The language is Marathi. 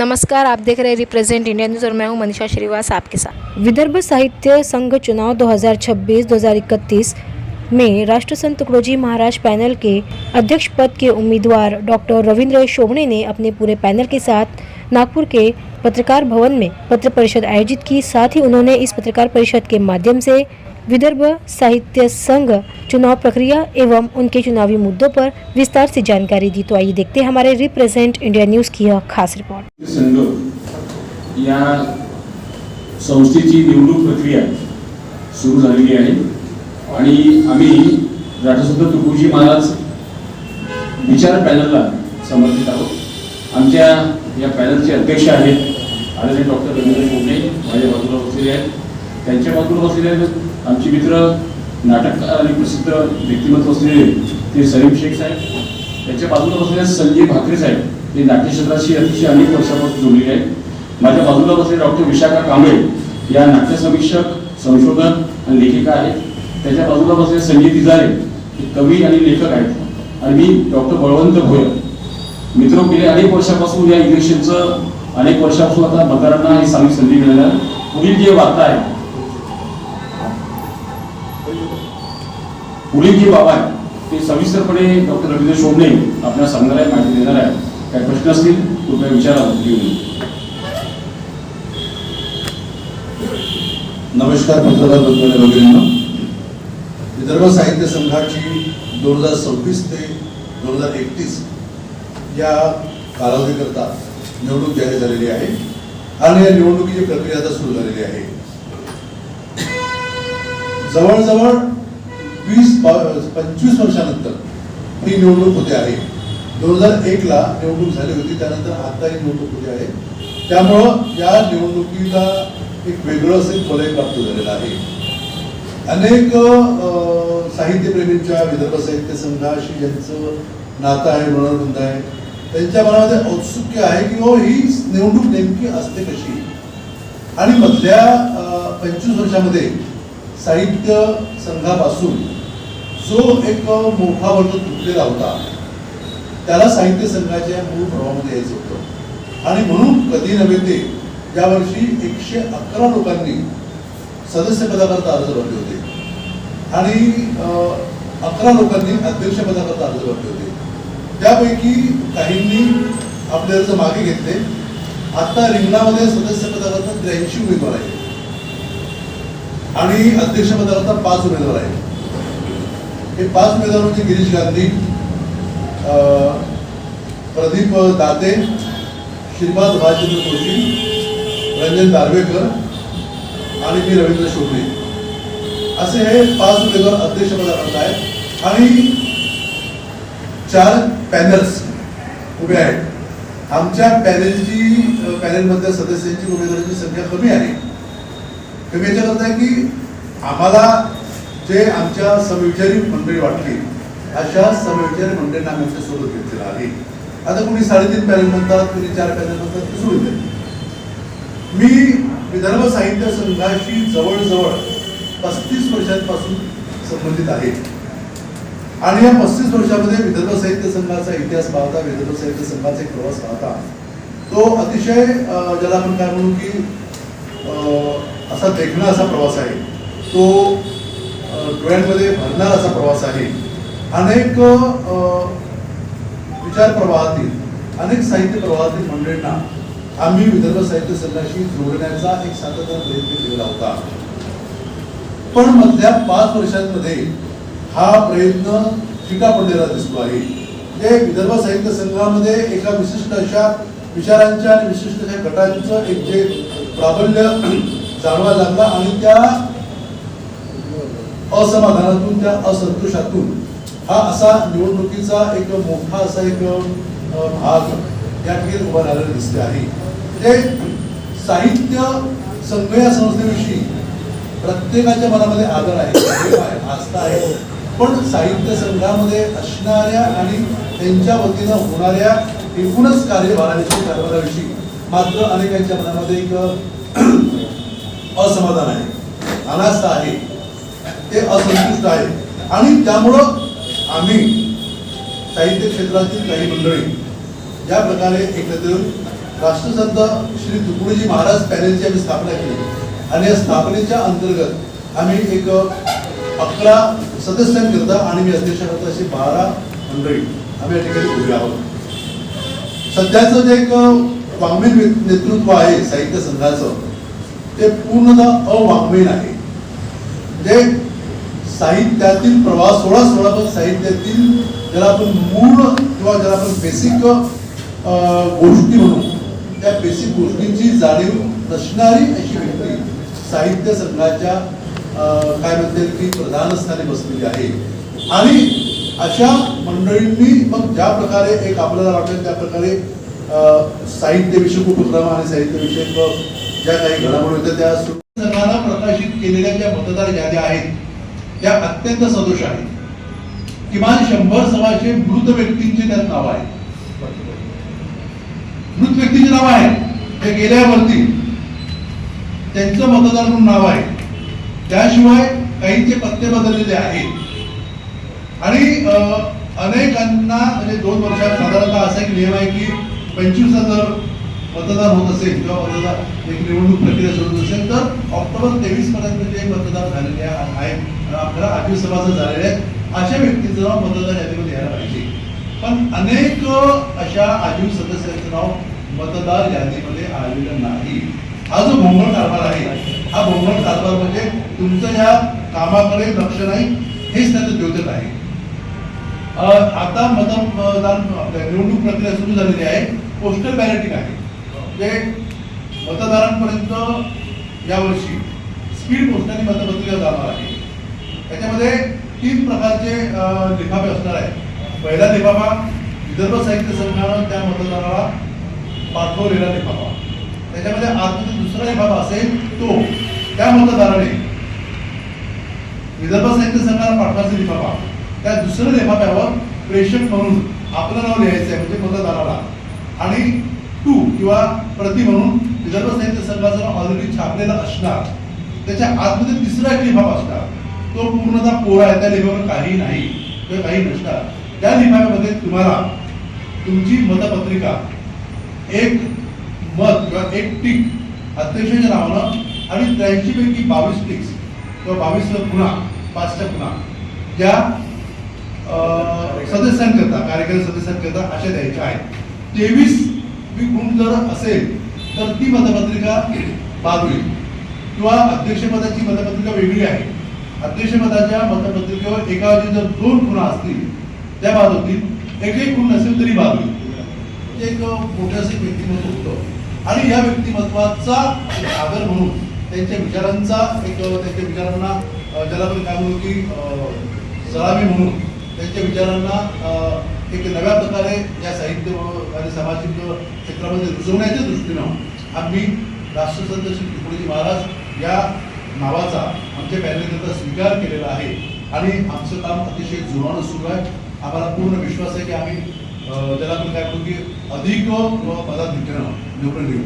नमस्कार, आप देख रहे हैं रिप्रेजेंट इंडिया न्यूज़ और मैं हूं मनीषा श्रीवास आपके साथ। विदर्भ साहित्य संघ चुनाव 2026-2031 में राष्ट्रसंत तुकडोजी महाराज पैनल के अध्यक्ष पद के उम्मीदवार डॉक्टर रविंद्र शोभणे ने अपने पूरे पैनल के साथ नागपुर के पत्रकार भवन में पत्र परिषद आयोजित की। साथ ही उन्होंने इस पत्रकार परिषद के माध्यम से विदर्भ साहित्य संघ चुनाव प्रक्रिया एवं उनके चुनावी मुद्दों पर विस्तार से जानकारी दी। तो आइए देखते हैं हमारे रिप्रेजेंट इंडिया न्यूज़ की यह खास रिपोर्ट। संघ या संस्थेची निवडणूक प्रक्रिया सुरू झालेली आहे आणि आम्ही राष्ट्रसंत तुकडोजी महाराज विचार पॅनलला समर्पित आहोत। आमच्या या पॅनलचे अध्यक्ष आहेत आदरणीय डॉक्टर रवींद्र शोभणे, माझ्या बाजूला बसलेले आहेत। त्यांच्या बाजूला बसलेले आमचे मित्र नाटककार आणि प्रसिद्ध व्यक्तिमत्व असलेले ते सलीम शेख साहेब, त्यांच्या बाजूला बसलेले संजय भाकरे साहेब, ते नाट्यक्षेत्राशी अतिशय अनेक वर्षापासून जोडलेले आहेत। माझ्या बाजूला बसलेले डॉक्टर विशाखा कांबळे या नाट्य समीक्षक, संशोधक आणि लेखिका आहेत। त्याच्या बाजूला बसलेले संजय तिजारे हे कवी आणि लेखक आहेत आणि मी डॉक्टर बळवंत भोयर। मित्र, गेले अनेक वर्षापासून या इलेक्शनचं अनेक वर्षापासून आता मतदारांना ही चांगली संधी मिळणार। पुढील जी वार्ता आहे, पुढील जी बाब आहे ते सविस्तरपणे डॉक्टर रवींद्र शोभणे आपल्याला सांगणार आहे, माहिती देणार आहे। काही प्रश्न असतील कृपया विचारा। नमस्कार पत्रकार वगैरेंना। विदर्भ साहित्य संघाची 2026 ते 2031 या कालावधीकरता निवडणूक जाहीर झालेली आहे आणि या निवडणुकीची प्रक्रिया आता सुरू झालेली आहे। जवळजवळ 20-25 वर्षानंतर ही निवडणूक होते आहे। 2001 ला निवडणूक झाली होती, त्यानंतर आता ही निवडणूक होते आहे। त्यामुळं या निवडणुकीला एक वेगळं असे वलय प्राप्त झालेलं आहे। अनेक साहित्यप्रेमींच्या विदर्भ साहित्य संघाशी ज्यांचं नातं आहे, मनोबंध आहे, त्यांच्या मनामध्ये औत्सुक्य आहे की ही निवडणूक नेमकी असते कशी। आणि मधल्या 25 वर्षामध्ये साहित्य संघापासून जो एक मोठा वर्ग तुटलेला होता त्याला साहित्य संघाच्या मूळ प्रवाहामध्ये यायचं होतं आणि म्हणून कधी नव्हे ते यावर्षी 111 लोकांनी सदस्यपदाकरता अर्ज भरले होते आणि 11 लोकांनी अध्यक्षपदाकरता अर्ज भरले होते। त्यापैकी काहींनी आपले अर्ज मागे घेतले। आता रिंगणामध्ये सदस्यपदाकरता 83 उमेदवार आहेत आणि अध्यक्षपदाकरता 5 उमेदवार आहेत। हे 5 उमेदवार म्हणजे गिरीश गांधी, प्रदीप दाते, श्रीपाद भालचंद्र जोशी, रंजन दार्वेकर आणि मी रवींद्र शोभणे असे हे 5 उमेदवार अध्यक्षपदाकरता आहेत आणि 4 पॅनल्स उभे आहेत। आमच्या पॅनलमधल्या सदस्यांची उमेदवारांची संख्या कमी आहे। कमी याच्याकरता आहे की आम्हाला जे आमच्या समविचारी मंडळी वाटतील अशा समविचारी मंडळींना आम्ही आमच्या सोबत घेतलेलं आहे। आता कोणी 3.5 पॅनल म्हणतात, कोणी 4 पॅनल म्हणतात, ते सोडून द्या। मी विदर्भ साहित्य संघाशी जवळजवळ 35 वर्षांपासून संबंधित आहे आणि या 35 वर्षामध्ये विदर्भ साहित्य संघाचा इतिहास पाहता, विदर्भ साहित्य संघाचा एक प्रवास पाहता तो अतिशय ज्याला आपण काय म्हणू की असा देखणा असा प्रवास आहे। तो डोळ्यांमध्ये भरणारा असा प्रवास आहे। अनेक विचार प्रवाहातील, अनेक साहित्य प्रवाहातील मंडळींना आम्ही विदर्भ साहित्य संघाशी जोडण्याचा एक सातत्याने प्रयत्न केलेला होता, पण मधल्या 5 वर्षांमध्ये हा प्रयत्न फिका पडलेला दिसतो आहे। जे विदर्भ साहित्य संघामध्ये एका विशिष्ट अशा विचारांच्या आणि विशिष्ट अशा गटांचं एक जे प्राबल्य जाणवायला लागला आणि त्या असमाधानातून, त्या असंतोषातून हा असा निवडणुकीचा एक मोठा असा एक भाग या ठिकाणी उभा राहिलेला दिसते आहे। म्हणजे साहित्य संघ या संस्थेविषयी प्रत्येकाच्या मनामध्ये आदर आहे, आस्था आहे, पण साहित्य संघामध्ये असणाऱ्या आणि त्यांच्या वतीनं होणाऱ्या एकूणच कारभाराविषयी मात्र अनेकांच्या मनामध्ये एक असमाधान आहे, अनास्था आहे, ते असंतुष्ट आहे आणि त्यामुळं आम्ही साहित्य क्षेत्रातील काही मंडळी ज्या प्रकारे एकत्र राष्ट्रसंत श्री तुकडोजी महाराज पॅनेलची आम्ही स्थापना केली आणि या स्थापनेच्या अंतर्गत आम्ही एक 11 सदस्यांकरता आणि मी अध्यक्षाकरता अशी 12 मंडळी आम्ही या ठिकाणी उभे आहोत. सध्याचं जे एक वाङ्मयीन नेतृत्व आहे साहित्य संघाचं ते पूर्णतः अवाङ्मयीन आहे. जे साहित्यातील प्रवास 16 पण साहित्यातील ज्याला आपण मूळ किंवा ज्याला आपण बेसिक गोष्टी म्हणू त्या बेसिक गोष्टींची जाणीव नसणारी अशी व्यक्ती साहित्य संघाच्या काय म्हणते की प्रधान स्थानी बसलेली आहे. आणि अशा मंडळींनी मग ज्या प्रकारे एक आपल्याला वाटेल त्या प्रकारे साहित्यविषयक उपक्रम आणि साहित्यविषयक ज्या काही घडामोडी होत्या त्या संघानं प्रकाशित केलेल्या ज्या मतदार याद्या आहेत त्या अत्यंत सदोष आहेत. किमान 100-125 मृत व्यक्तींची त्यात नाव आहेत. मृत व्यक्तीचे नाव आहे ते गेल्यावरती त्यांचं मतदार म्हणून नाव आहे. त्याशिवाय काहींचे पत्ते बदललेले आहेत आणि अनेकांना म्हणजे 2 वर्षात साधारणतः असा एक नियम आहे की 25,000 मतदान होत असेल किंवा मतदार एक निवडणूक प्रक्रिया सुरू होत असेल तर ऑक्टोबर 23 पर्यंत जे मतदार झालेले आहेत आपल्याला आजीव सभासद झालेले आहेत अशा व्यक्तीचं नाव मतदार यादीमध्ये यायला पाहिजे. पण अनेक अशा आजीव सदस्यांचं नाव मतदार यादीमध्ये आलेलं नाही. हा जो भोंगळ कारभार आहे हा भोंगळ कारभार म्हणजे तुमचं या कामाकडे लक्ष नाही हेच त्याचं द्योतक आहे. आता मतदान निवडणूक प्रक्रिया सुरू झालेली आहे. पोस्टल बॅलेटिंग आहे जे मतदारांपर्यंत यावर्षी स्पीड पोस्टाने मतपत्रिका जाणार आहे. त्याच्यामध्ये 3 प्रकारचे लिफाफे असणार आहेत. पहिला लिफाफा विदर्भ साहित्य संघानं त्या मतदाराला पाठवलेला लिफाफा. त्याच्यामध्ये आतमध्ये दुसरा लिफाफा असेल तो त्या मतदाराने विदर्भ साहित्य संघाला पाठवायचा लिफाफा त्या दुसऱ्या लिफाफ्यावर प्रेषक म्हणून आपलं नाव लिहायचं आहे म्हणजे मतदाराला आणि टू किंवा प्रति म्हणून विदर्भ साहित्य संघाचं नाव ऑलरेडी छापलेलं असणार. त्याच्या आतमध्ये तिसरा एक लिफाफा असणार तो पूर्णतः कोरा आहे. त्या लिफाफ्यावर काही नाही किंवा काही नसणार. त्या लिफाफ्यामध्ये तुम्हाला तुमची मतपत्रिका एक मत किंवा एक टिक अध्यक्षाच्या नावानं आणि 83 पैकी 22 टिक्स किंवा 22 खुणा 5च्या खुणा या सदस्यांकरता कार्यकारी सदस्यांकरता अशा द्यायच्या आहेत. 23 गुण जर असेल तर ती मतपत्रिका बाद होईल किंवा अध्यक्षपदाची मतपत्रिका वेगळी आहे. अध्यक्षपदाच्या मतपत्रिकेवर एकाऐवजी जर 2 खुणा असतील त्या बाद होतील. एकही खूण नसेल तरी बाद होईल. एक मोठं असं व्यक्तिमत्व होतं आणि या व्यक्तिमत्वाचा आदर म्हणून त्यांच्या विचारांचा त्यांच्या विचारांना ज्याला आपण काय म्हणू की सलामी म्हणून त्यांच्या विचारांना एक नव्या प्रकारे या साहित्य आणि सामाजिक क्षेत्रामध्ये रुजवण्याच्या दृष्टीनं आम्ही राष्ट्रसंत श्री तुकडोजी महाराज या नावाचा आमच्या पॅनलकरता स्वीकार केलेला आहे आणि आमचं काम अतिशय जोरानं सुरू आहे. आम्हाला पूर्ण विश्वास आहे की आम्ही ज्याला आपण काय म्हणू की अधिक किंवा पदाधिकाऱ्यांना निवडून देऊ.